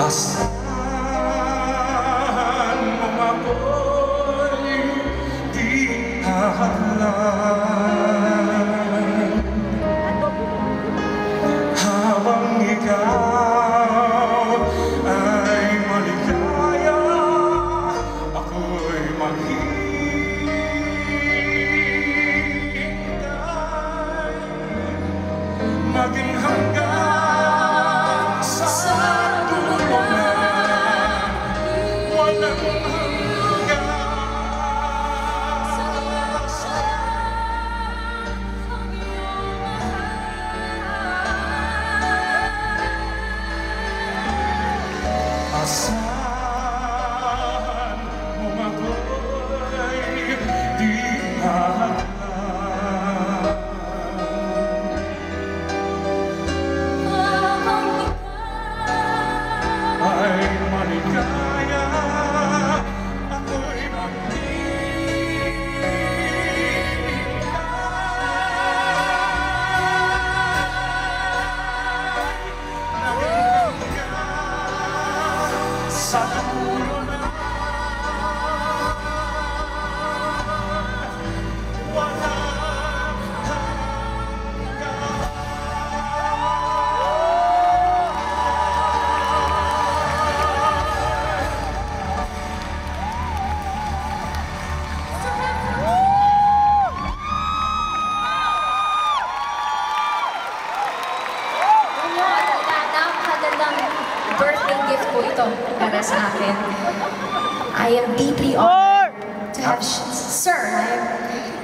Asahan mo ako'y di hahalan habang ikaw ay maligaya, ako'y maghihintay maging hanggang sa asahan mo ako'y di hahalan habang ikaw ay maligaya, ako'y sa dulo na walang hanggan. Napakagandang birthday gift po ito para sa akin. I am deeply honored to have, sir, I am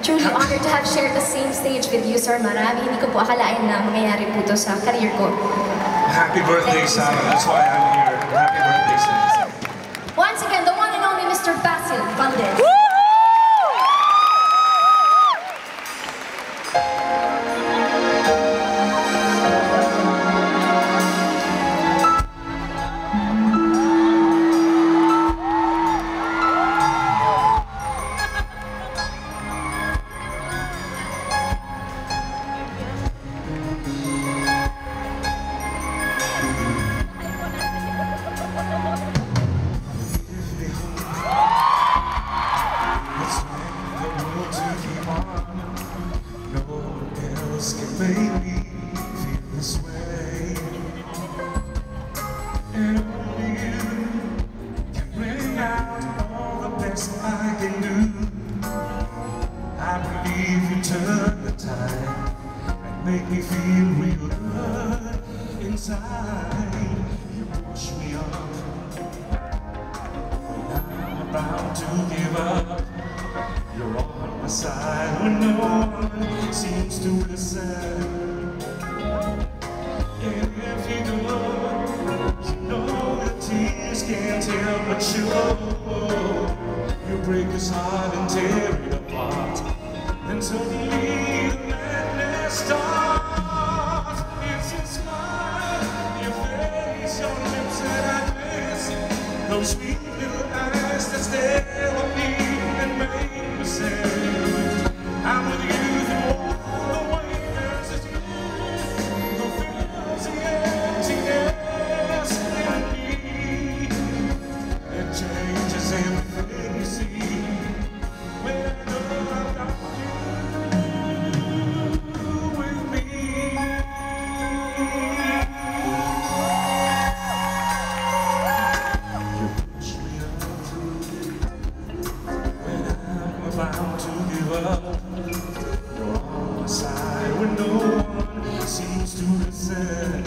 truly honored to have shared the same stage with you, sir. Marami, hindi ko po akalain na mangyayari po ito sa career ko. Happy birthday, Sam. That's why I'm here. Happy birthday, Sam. Once again, the one and only Mr. Basil Valdez. Can make me feel this way, and only you can bring out all the best I can do. I believe you turn the tide and make me feel real good inside. You push me on when I'm about to give up. You're on my side when no one seems to listen. And if you do, you know the tears can't help but show. You break his heart and tear it apart, and suddenly the madness starts. It's your smile, your face, your lips that I miss, those sweet little eyes that stare at me and make me say, I'm with you through all the waves as you who fills the emptiness in me. It changes everything you see when I know I've got you with me. You push me up when I'm about to give up. You're on my side when no one seems to listen.